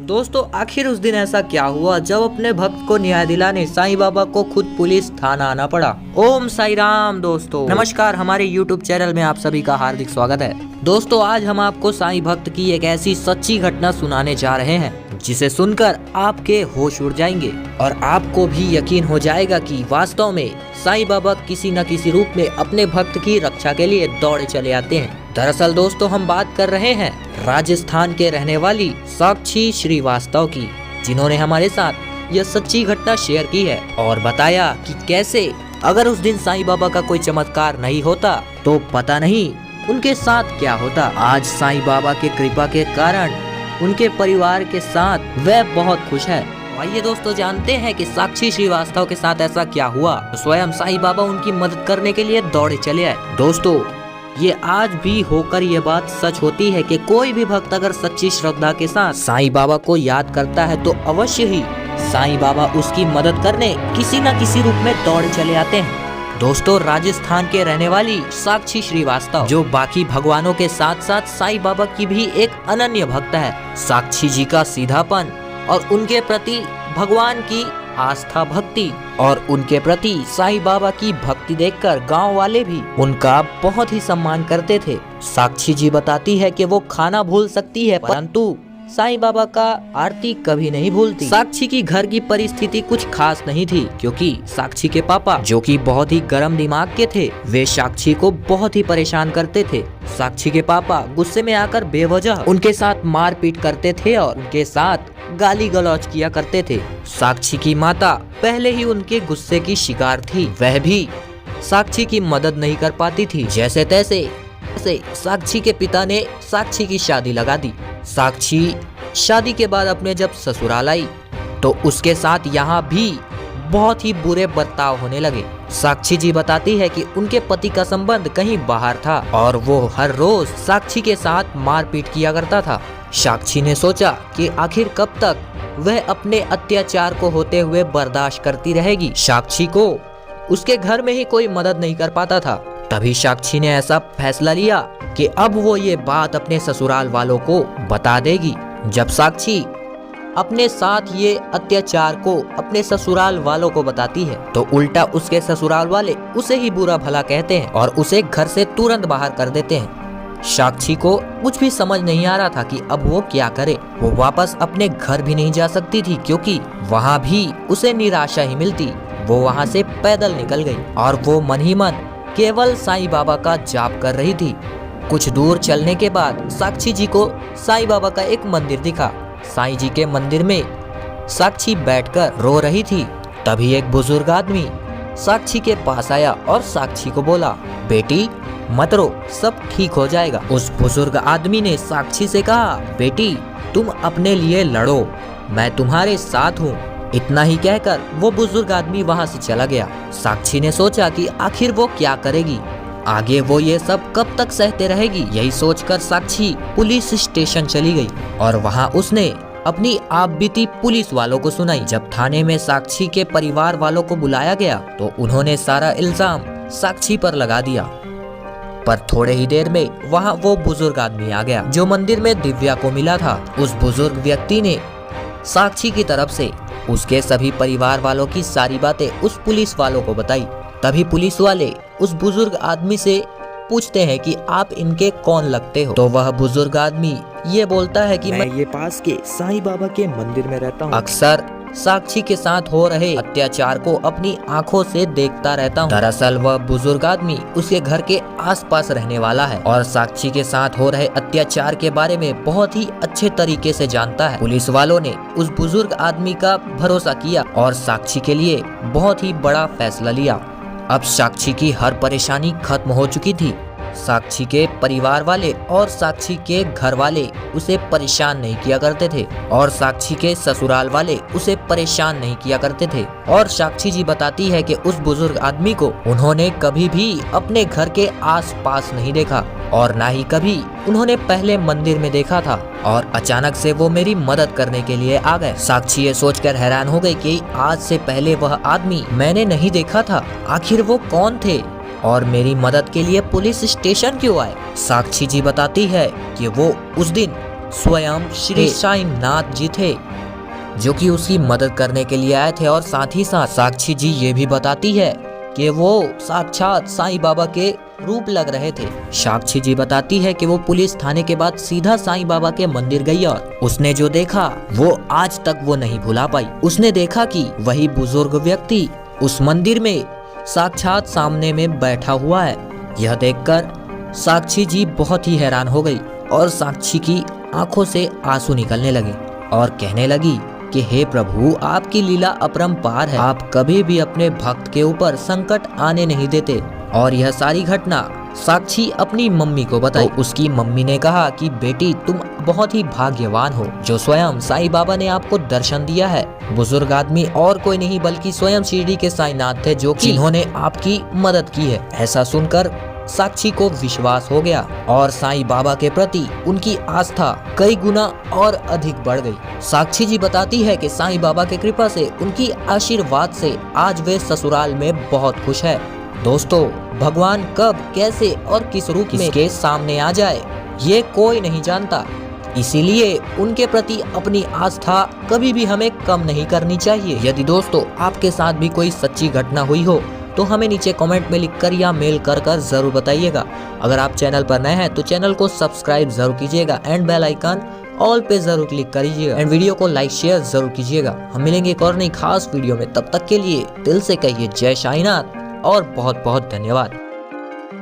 दोस्तों आखिर उस दिन ऐसा क्या हुआ जब अपने भक्त को न्याय दिलाने साईं बाबा को खुद पुलिस थाना आना पड़ा। ओम साई राम। दोस्तों नमस्कार, हमारे YouTube चैनल में आप सभी का हार्दिक स्वागत है। दोस्तों आज हम आपको साईं भक्त की एक ऐसी सच्ची घटना सुनाने जा रहे हैं जिसे सुनकर आपके होश उड़ जाएंगे और आपको भी यकीन हो जाएगा कि वास्तव में साईं बाबा किसी न किसी रूप में अपने भक्त की रक्षा के लिए दौड़े चले आते हैं। दरअसल दोस्तों हम बात कर रहे हैं राजस्थान के रहने वाली साक्षी श्रीवास्तव की, जिन्होंने हमारे साथ यह सच्ची घटना शेयर की है और बताया कि कैसे अगर उस दिन साईं बाबा का कोई चमत्कार नहीं होता तो पता नहीं उनके साथ क्या होता। आज साईं बाबा के कृपा के कारण उनके परिवार के साथ वह बहुत खुश है। आइए दोस्तों जानते हैं कि साक्षी श्रीवास्तव के साथ ऐसा क्या हुआ। स्वयं साईं बाबा उनकी मदद करने के लिए दौड़े चले आए। दोस्तों ये आज भी होकर ये बात सच होती है कि कोई भी भक्त अगर सच्ची श्रद्धा के साथ साईं बाबा को याद करता है तो अवश्य ही साईं बाबा उसकी मदद करने किसी न किसी रूप में दौड़ चले आते हैं। दोस्तों राजस्थान के रहने वाली साक्षी श्रीवास्तव जो बाकी भगवानों के साथ साथ साईं बाबा की भी एक अनन्य भक्त है। साक्षी जी का सीधापन और उनके प्रति भगवान की आस्था भक्ति और उनके प्रति साईं बाबा की भक्ति देखकर गांव वाले भी उनका बहुत ही सम्मान करते थे। साक्षी जी बताती है कि वो खाना भूल सकती है परंतु साईं बाबा का आरती कभी नहीं भूलती। साक्षी की घर की परिस्थिति कुछ खास नहीं थी क्योंकि साक्षी के पापा जो कि बहुत ही गर्म दिमाग के थे वे साक्षी को बहुत ही परेशान करते थे। साक्षी के पापा गुस्से में आकर बेवजह उनके साथ मारपीट करते थे और उनके साथ गाली गलौज किया करते थे। साक्षी की माता पहले ही उनके गुस्से की शिकार थी, वह भी साक्षी की मदद नहीं कर पाती थी। जैसे तैसे साक्षी के पिता ने साक्षी की शादी लगा दी। साक्षी शादी के बाद अपने जब ससुराल आई तो उसके साथ यहाँ भी बहुत ही बुरे बर्ताव होने लगे। साक्षी जी बताती है कि उनके पति का संबंध कहीं बाहर था और वो हर रोज साक्षी के साथ मारपीट किया करता था। साक्षी ने सोचा कि आखिर कब तक वह अपने अत्याचार को होते हुए बर्दाश्त करती रहेगी। साक्षी को उसके घर में ही कोई मदद नहीं कर पाता था। तभी साक्षी ने ऐसा फैसला लिया कि अब वो ये बात अपने ससुराल वालों को बता देगी। जब साक्षी अपने साथ ये अत्याचार को अपने ससुराल वालों को बताती है तो उल्टा उसके ससुराल वाले उसे ही बुरा भला कहते हैं और उसे घर से तुरंत बाहर कर देते हैं। साक्षी को कुछ भी समझ नहीं आ रहा था कि अब वो क्या करे। वो वापस अपने घर भी नहीं जा सकती थी क्योंकि वहाँ भी उसे निराशा ही मिलती। वो वहाँ से पैदल निकल गई और वो मन ही मन केवल साईं बाबा का जाप कर रही थी। कुछ दूर चलने के बाद साक्षी जी को साईं बाबा का एक मंदिर दिखा। साईं जी के मंदिर में साक्षी बैठकर रो रही थी। तभी एक बुजुर्ग आदमी साक्षी के पास आया और साक्षी को बोला, बेटी मत रो, सब ठीक हो जाएगा। उस बुजुर्ग आदमी ने साक्षी से कहा, बेटी तुम अपने लिए लड़ो, मैं तुम्हारे साथ हूँ। इतना ही कहकर वो बुजुर्ग आदमी वहाँ से चला गया। साक्षी ने सोचा कि आखिर वो क्या करेगी, आगे वो ये सब कब तक सहते रहेगी। यही सोचकर साक्षी पुलिस स्टेशन चली गई और वहाँ उसने अपनी आप बीती पुलिस वालों को सुनाई। जब थाने में साक्षी के परिवार वालों को बुलाया गया तो उन्होंने सारा इल्जाम साक्षी पर लगा दिया। पर थोड़े ही देर में वहाँ वो बुजुर्ग आदमी आ गया जो मंदिर में दिव्या को मिला था। उस बुजुर्ग व्यक्ति ने साक्षी की तरफ से उसके सभी परिवार वालों की सारी बातें उस पुलिस वालों को बताई। तभी पुलिस वाले उस बुजुर्ग आदमी से पूछते हैं कि आप इनके कौन लगते हो। तो वह बुजुर्ग आदमी ये बोलता है कि मैं ये पास के साईं बाबा के मंदिर में रहता हूँ। अक्सर साक्षी के साथ हो रहे अत्याचार को अपनी आंखों से देखता रहता हूँ। दरअसल वह बुजुर्ग आदमी उसके घर के आसपास रहने वाला है और साक्षी के साथ हो रहे अत्याचार के बारे में बहुत ही अच्छे तरीके से जानता है। पुलिस वालों ने उस बुजुर्ग आदमी का भरोसा किया और साक्षी के लिए बहुत ही बड़ा फैसला लिया। अब साक्षी की हर परेशानी खत्म हो चुकी थी। साक्षी के परिवार वाले और साक्षी के घर वाले उसे परेशान नहीं किया करते थे और साक्षी के ससुराल वाले उसे परेशान नहीं किया करते थे। और साक्षी जी बताती है कि उस बुजुर्ग आदमी को उन्होंने कभी भी अपने घर के आसपास नहीं देखा और ना ही कभी उन्होंने पहले मंदिर में देखा था और अचानक से वो मेरी मदद करने के लिए आ गए। साक्षी ये सोचकर हैरान हो गई कि आज से पहले वह आदमी मैंने नहीं देखा था, आखिर वो कौन थे और मेरी मदद के लिए पुलिस स्टेशन क्यों आए। साक्षी जी बताती है कि वो उस दिन स्वयं श्री साईनाथ जी थे, जो कि उसकी मदद करने के लिए आए थे। और साथ ही साथ साक्षी जी ये भी बताती है कि वो साक्षात साईं बाबा के रूप लग रहे थे। साक्षी जी बताती है कि वो पुलिस थाने के बाद सीधा साईं बाबा के मंदिर गई और उसने जो देखा वो आज तक वो नहीं भुला पाई। उसने देखा कि वही बुजुर्ग व्यक्ति उस मंदिर में साक्षात सामने में बैठा हुआ है। यह देखकर साक्षी जी बहुत ही हैरान हो गई और साक्षी की आंखों से आंसू निकलने लगे और कहने लगी कि हे प्रभु, आपकी लीला अपरंपार है। आप कभी भी अपने भक्त के ऊपर संकट आने नहीं देते। और यह सारी घटना साक्षी अपनी मम्मी को बताई। तो उसकी मम्मी ने कहा कि बेटी, तुम बहुत ही भाग्यवान हो जो स्वयं साईं बाबा ने आपको दर्शन दिया है। बुजुर्ग आदमी और कोई नहीं बल्कि स्वयं शिरडी के साईंनाथ थे, जो कि जिन्होंने आपकी मदद की है। ऐसा सुनकर साक्षी को विश्वास हो गया और साईं बाबा के प्रति उनकी आस्था कई गुना और अधिक बढ़ गई। साक्षी जी बताती है कि साईं बाबा के कृपा से, उनकी आशीर्वाद से आज वे ससुराल में बहुत खुश है। दोस्तों, भगवान कब, कैसे और किस रूप में के सामने आ जाए ये कोई नहीं जानता, इसीलिए उनके प्रति अपनी आस्था कभी भी हमें कम नहीं करनी चाहिए। यदि दोस्तों आपके साथ भी कोई सच्ची घटना हुई हो तो हमें नीचे कमेंट में लिखकर या मेल कर जरूर बताइएगा। अगर आप चैनल पर नए हैं तो चैनल को सब्सक्राइब जरूर कीजिएगा एंड बेल आइकन ऑल पे जरूर क्लिक करिएगा एंड वीडियो को लाइक शेयर जरूर कीजिएगा। हम मिलेंगे एक और नई खास वीडियो में, तब तक के लिए दिल से कहिए जय साईनाथ और बहुत बहुत धन्यवाद।